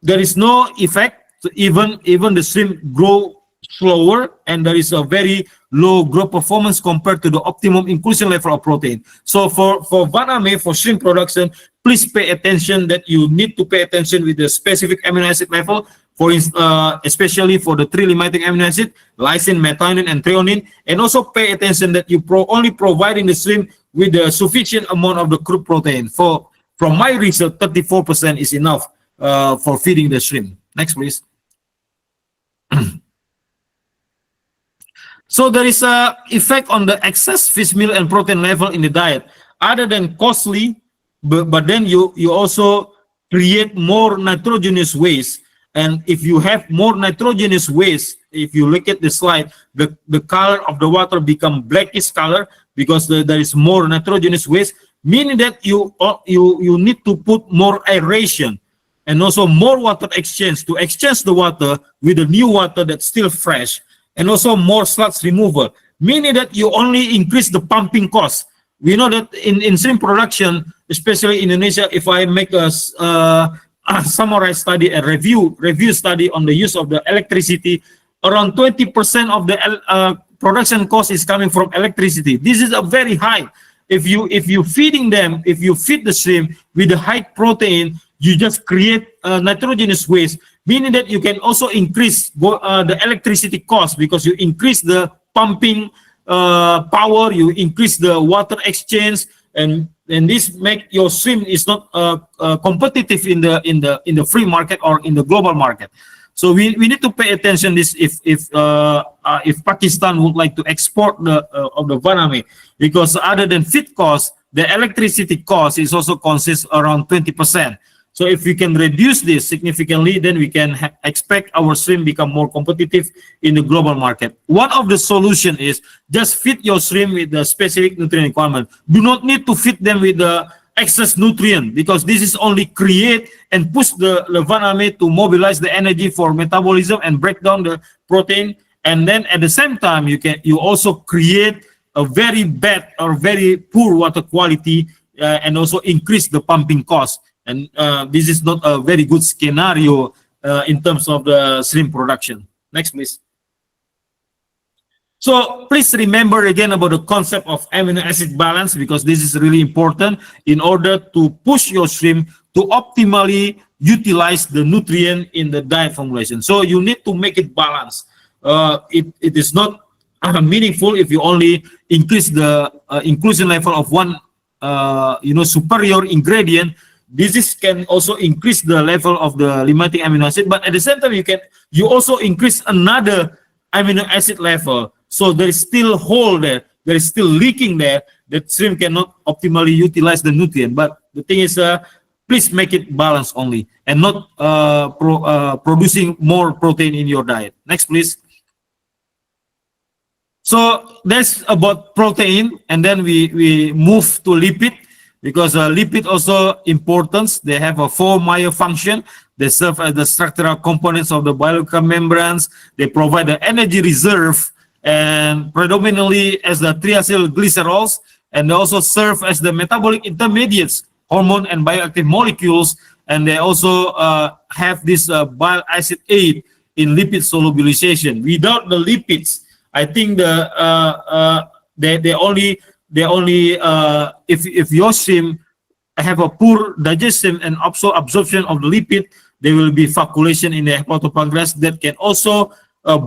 there is no effect. So even the shrimp grow slower, and there is a very low growth performance compared to the optimum inclusion level of protein. So for vaname, for shrimp production, please pay attention that you need to pay attention with the specific amino acid level, especially for the 3 limiting amino acid, lysine, methionine, and threonine, and also pay attention that you only providing the shrimp with the sufficient amount of the crude protein. From my research, 34% is enough for feeding the shrimp. Next, please. So there is a effect on the excess fish meal and protein level in the diet, other than costly, but then you also create more nitrogenous waste. And if you have more nitrogenous waste, if you look at the slide, the color of the water become blackish color because there is more nitrogenous waste, meaning that you need to put more aeration and also more water exchange to exchange the water with the new water that's still fresh, and also more sludge removal, meaning that you only increase the pumping cost. We know that in shrimp production, especially in Indonesia, if I make a summarize study, a review study on the use of the electricity, around 20% of the production cost is coming from electricity. This is a very high. If you feeding them, if you feed the shrimp with the high protein, you just create nitrogenous waste, meaning that you can also increase the electricity cost because you increase the pumping power, you increase the water exchange, and this make your shrimp is not competitive in the free market or in the global market. So we need to pay attention this if Pakistan would like to export the of the Vaname, because other than feed cost, the electricity cost is also consists around 20%. So if we can reduce this significantly, then we can expect our shrimp become more competitive in the global market. One of the solution is just feed your shrimp with the specific nutrient requirement. Do not need to feed them with the excess nutrient, because this is only create and push the Vaname to mobilize the energy for metabolism and break down the protein. And then at the same time, you also create a very bad or very poor water quality and also increase the pumping cost. And this is not a very good scenario in terms of the shrimp production. Next, please. So please remember again about the concept of amino acid balance, because this is really important in order to push your shrimp to optimally utilize the nutrient in the diet formulation. So you need to make it balanced. It is not meaningful if you only increase the inclusion level of one superior ingredient. This can also increase the level of the limiting amino acid, but at the same time you also increase another amino acid level. So there is still hole there, there is still leaking there, that shrimp cannot optimally utilize the nutrient. But the thing is, please make it balanced only and not producing more protein in your diet. Next, please. So that's about protein, and then we move to lipid. Because lipid also importance, they have a 4 Maillard function. They serve as the structural components of the biological membranes. They provide the energy reserve and predominantly as the triacylglycerols, and they also serve as the metabolic intermediates, hormone and bioactive molecules, and they also have this bile acid aid in lipid solubilization. Without the lipids, I think if your shrimp have a poor digestion and also absorption of the lipid, there will be flocculation in the hepatopancreas that can also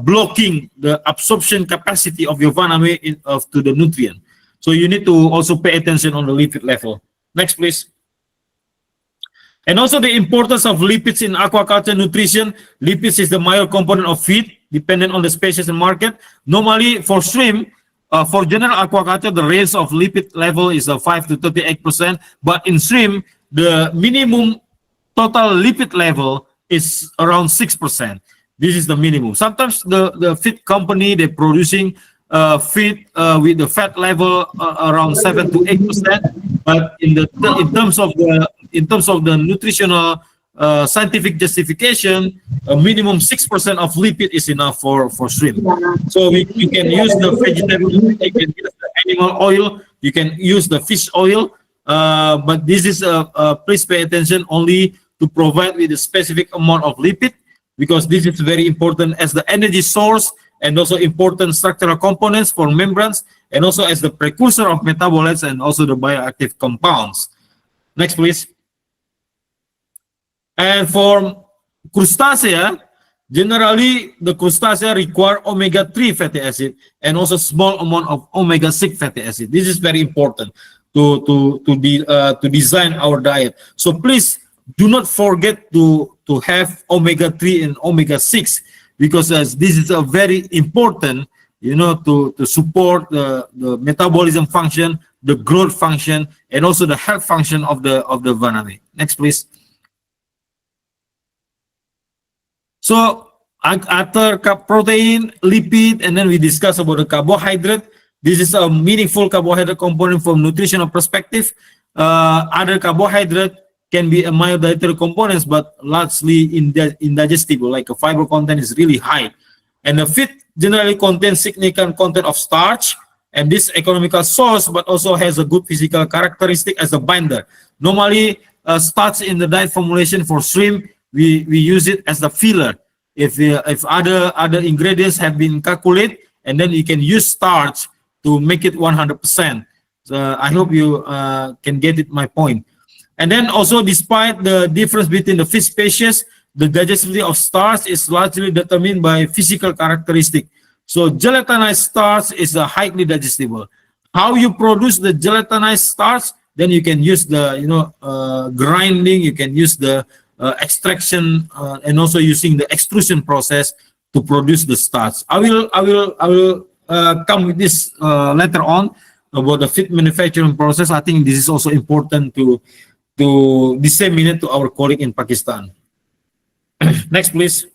blocking the absorption capacity of your Vaname to the nutrient. So you need to also pay attention on the lipid level. Next, please. And also the importance of lipids in aquaculture nutrition. Lipids is the major component of feed, dependent on the species and market. Normally for shrimp, for general aquaculture, the range of lipid level is 5 to 38%, but in shrimp, the minimum total lipid level is around 6%. This is the minimum. Sometimes the feed company, they're producing feed with the fat level around 7 to 8%, but in terms of the nutritional scientific justification, a minimum 6% of lipid is enough for shrimp. So you can use the vegetable, you can use the animal oil, you can use the fish oil, but this is please pay attention only to provide with a specific amount of lipid, because this is very important as the energy source and also important structural components for membranes, and also as the precursor of metabolites and also the bioactive compounds. Next, please. And for crustacea, generally the crustacea require omega-3 fatty acid and also small amount of omega-6 fatty acid. This is very important to design our diet. So please do not forget to have omega-3 and omega-6, because this is a very important, to support the metabolism function, the growth function, and also the health function of the Vaname. Next, please. So after protein, lipid, and then we discuss about the carbohydrate. This is a meaningful carbohydrate component from nutritional perspective. Other carbohydrate can be a mild dietary components, but largely indigestible, like a fiber content is really high. And the feed generally contains significant content of starch, and this economical source, but also has a good physical characteristic as a binder. Normally, starch in the diet formulation for shrimp, we use it as the filler. If other ingredients have been calculated, and then you can use starch to make it 100%. So I hope you can get it my point. And then also, despite the difference between the fish species, the digestibility of starch is largely determined by physical characteristic. So gelatinized starch is highly digestible. How you produce the gelatinized starch, then you can use the grinding, you can use the extraction, and also using the extrusion process to produce the starch. I will come with this later on about the feed manufacturing process. I think this is also important to disseminate to our colleague in Pakistan. Next, please.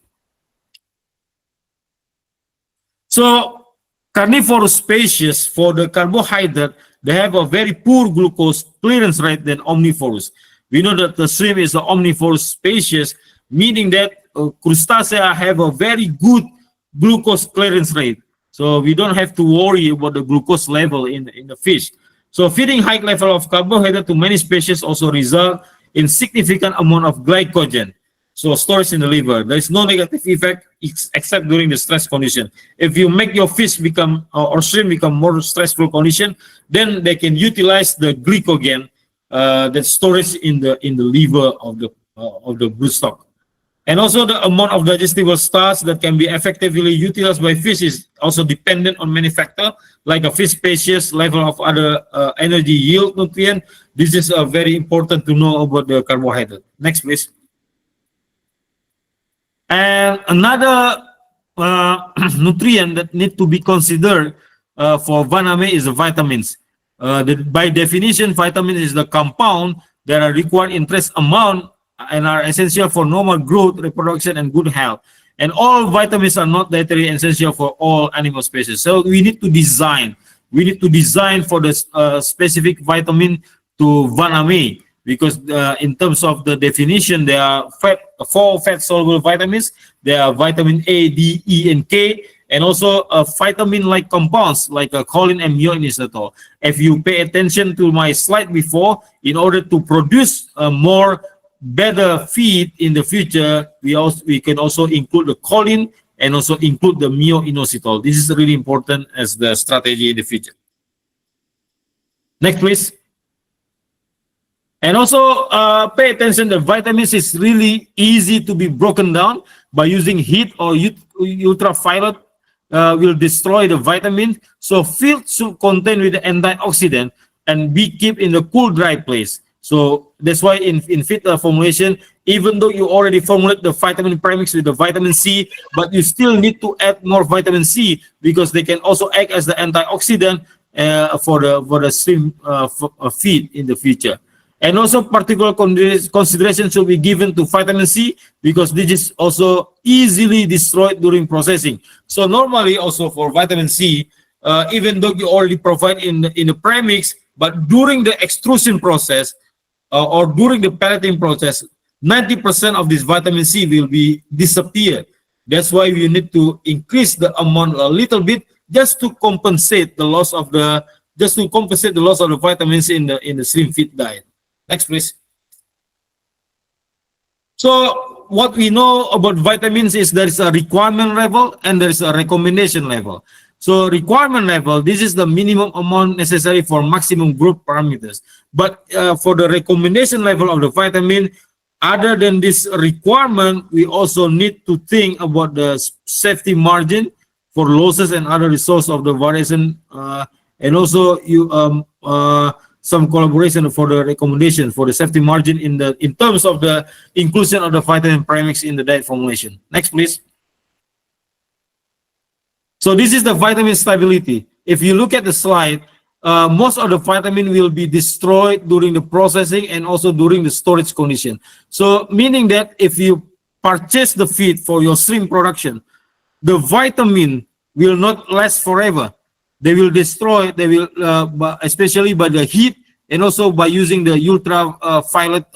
So carnivorous species, for the carbohydrate, they have a very poor glucose clearance rate than omnivorous. We know that the shrimp is the omnivorous species, meaning that crustacea have a very good glucose clearance rate. So we don't have to worry about the glucose level in the fish. So feeding high level of carbohydrate to many species also result in significant amount of glycogen. So storage in the liver. There is no negative effect except during the stress condition. If you make your fish become or shrimp become more stressful condition, then they can utilize the glycogen that storage in the liver of the broodstock. And also the amount of digestible starch that can be effectively utilized by fish is also dependent on many factors, like a fish species, level of other energy yield nutrient. This is very important to know about the carbohydrate. Next, please. And another nutrient that need to be considered for Vaname is the vitamins. By definition, vitamin is the compound that are required in trace amount and are essential for normal growth, reproduction, and good health. And all vitamins are not dietary essential for all animal species. So we need to design. We need to design for the specific vitamin to Vaname, because in terms of the definition, there are four fat-soluble vitamins. There are vitamin A, D, E, and K, and also vitamin-like compounds like choline and myoinositol. If you pay attention to my slide before, in order to produce more better feed in the future, we can also include the choline and also include the myoinositol. This is really important as the strategy in the future. Next, please. And also pay attention, the vitamins is really easy to be broken down by using heat or ultraviolet will destroy the vitamin. So feed should contain with the antioxidant and be kept in the cool, dry place. So that's why in feed formulation, even though you already formulate the vitamin premix with the vitamin C, but you still need to add more vitamin C because they can also act as the antioxidant for the shrimp feed in the future. And also particular consideration should be given to vitamin C because this is also easily destroyed during processing. So normally also for vitamin C, even though you already provide in the premix, but during the extrusion process or during the pelleting process, 90% of this vitamin C will be disappear. That's why we need to increase the amount a little bit just to compensate the loss of the vitamins in the shrimp feed diet. Next, please. So what we know about vitamins is there is a requirement level and there is a recommendation level. So requirement level, this is the minimum amount necessary for maximum growth parameters. But for the recommendation level of the vitamin, other than this requirement, we also need to think about the safety margin for losses and other resource of the variation, and also some collaboration for the recommendation for the safety margin in terms of the inclusion of the vitamin premix in the diet formulation. Next, please. So this is the vitamin stability. If you look at the slide, most of the vitamin will be destroyed during the processing and also during the storage condition. So meaning that if you purchase the feed for your shrimp production, the vitamin will not last forever. They will destroy, especially by the heat and also by using the ultraviolet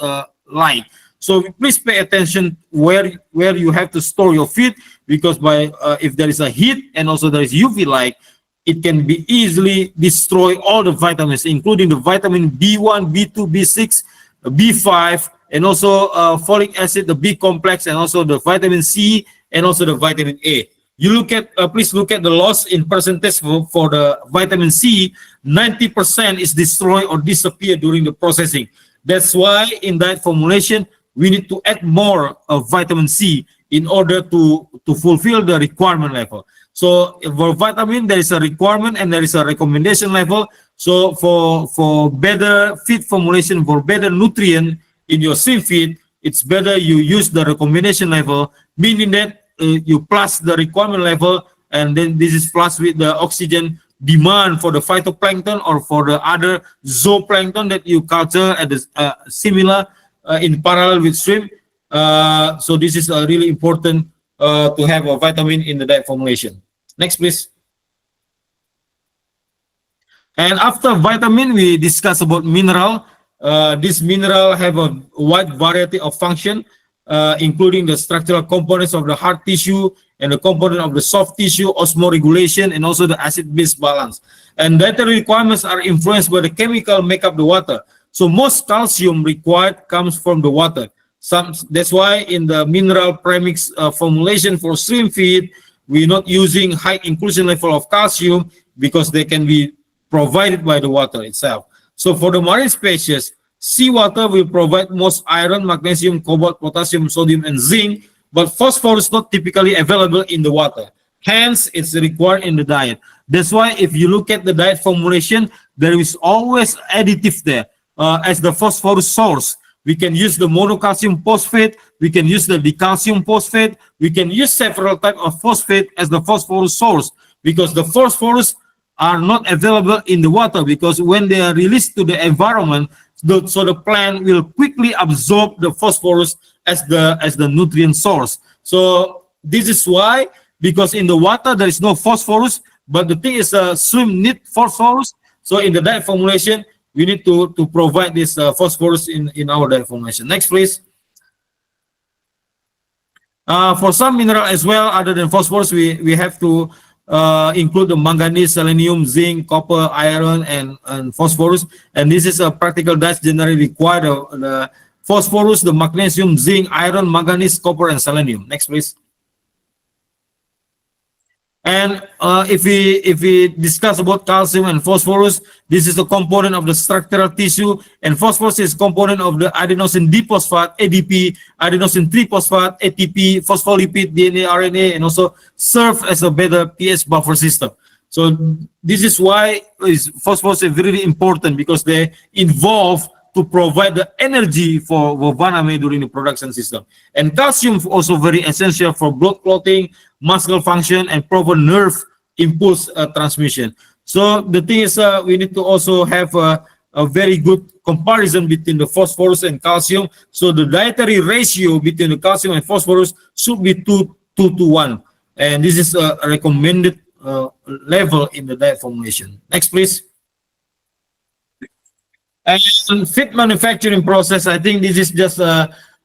light. So please pay attention where you have to store your feed, because by if there is a heat and also there is UV light, it can be easily destroy all the vitamins, including the vitamin B1, B2, B6, B5, and also folic acid, the B complex, and also the vitamin C, and also the vitamin A. You look at, please look at the loss in percentage for the vitamin C. 90% is destroyed or disappear during the processing. That's why in diet formulation, we need to add more of vitamin C in order to fulfill the requirement level. So for vitamin, there is a requirement and there is a recommendation level. So for better feed formulation, for better nutrient in your shrimp feed, it's better you use the recommendation level, meaning that you plus the requirement level, and then this is plus with the oxygen demand for the phytoplankton or for the other zooplankton that you culture at the similar in parallel with shrimp. So this is really important to have a vitamin in the diet formulation. Next, please. And after vitamin, we discuss about mineral. This mineral have a wide variety of function, including the structural components of the hard tissue and the component of the soft tissue, osmoregulation, and also the acid-base balance. And dietary requirements are influenced by the chemical make up the water. So most calcium required comes from the water. That's why in the mineral premix formulation for shrimp feed, we're not using high inclusion level of calcium because they can be provided by the water itself. So for the marine species, seawater will provide most iron, magnesium, cobalt, potassium, sodium, and zinc, but phosphorus not typically available in the water. Hence, it's required in the diet. That's why if you look at the diet formulation, there is always additive there as the phosphorus source. We can use the monocalcium phosphate, we can use the decalcium phosphate, we can use several types of phosphate as the phosphorus source, because the phosphorus are not available in the water, because when they are released to the environment, so the plant will quickly absorb the phosphorus as the nutrient source. So this is why, because in the water there is no phosphorus, but the thing is shrimp need phosphorus. So in the diet formulation, we need to provide this phosphorus in our diet formulation. Next, please. For some mineral as well, other than phosphorus, we have to include the manganese, selenium, zinc, copper, iron, and phosphorus. And this is a practical diet generally required the phosphorus, the magnesium, zinc, iron, manganese, copper, and selenium. Next, please. And if we discuss about calcium and phosphorus, this is a component of the structural tissue, and phosphorus is component of the adenosine diphosphate, ADP, adenosine triphosphate, ATP, phospholipid, DNA, RNA, and also serve as a better pH buffer system. So this is why phosphorus is very important, because they involve to provide the energy for vitamin during the production system. And calcium is also very essential for blood clotting, muscle function, and proper nerve impulse transmission. So the thing is, we need to also have a very good comparison between the phosphorus and calcium. So the dietary ratio between the calcium and phosphorus should be 2 to 1. And this is a recommended level in the diet formulation. Next, please. And feed manufacturing process, I think this is just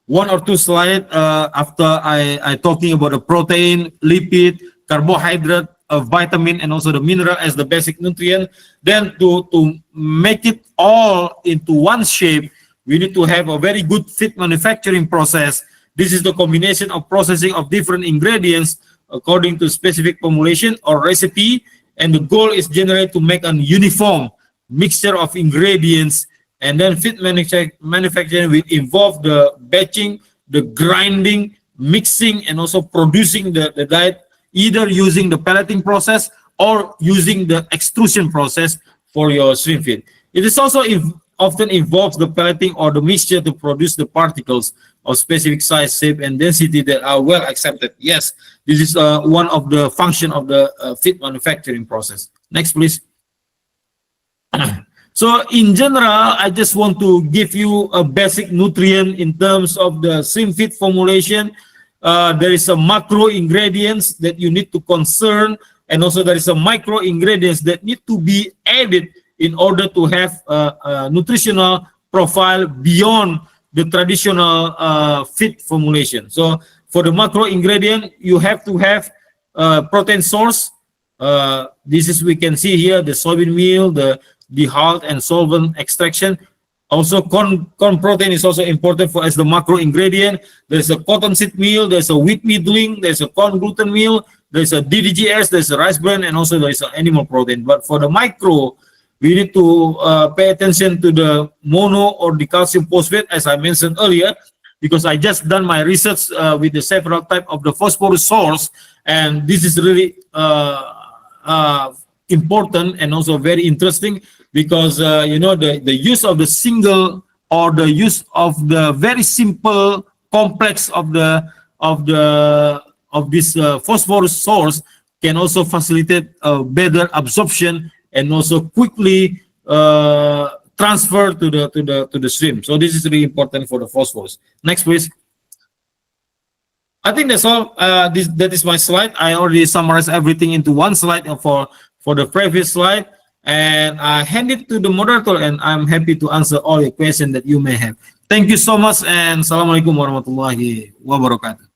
one or two slides after I talking about the protein, lipid, carbohydrate, vitamin, and also the mineral as the basic nutrient. Then to make it all into one shape, we need to have a very good feed manufacturing process. This is the combination of processing of different ingredients according to specific formulation or recipe, and the goal is generally to make a uniform mixture of ingredients. And then feed manufacturing will involve the batching, the grinding, mixing, and also producing the diet, either using the pelleting process or using the extrusion process for your shrimp feed. It is also often involves the pelleting or the mixture to produce the particles of specific size, shape, and density that are well accepted. Yes, this is one of the function of the feed manufacturing process. Next, please. So in general, I just want to give you a basic nutrient in terms of the shrimp feed formulation. There is a macro ingredients that you need to concern, and also there is a micro ingredients that need to be added in order to have a nutritional profile beyond the traditional feed formulation. So for the macro ingredient, you have to have protein source. This is, we can see here, the soybean meal, the halt and solvent extraction. Also, corn protein is also important for as the macro ingredient. There's a cottonseed meal, there's a wheat middling, there's a corn gluten meal, there's a DDGS, there's a rice bran, and also there's an animal protein. But for the micro, we need to pay attention to the mono or the calcium phosphate, as I mentioned earlier, because I just done my research with the several type of the phosphorus source, and this is really important and also very interesting, because you know, the use of the single or the use of the very simple complex of this phosphorus source can also facilitate better absorption and also quickly transfer to the stream. So this is really important for the phosphorus. Next, please. I think that's all. That is my slide. I already summarized everything into one slide for the previous slide, and I hand it to the moderator, and I'm happy to answer all your questions that you may have. Thank you so much, and Assalamualaikum warahmatullahi wabarakatuh.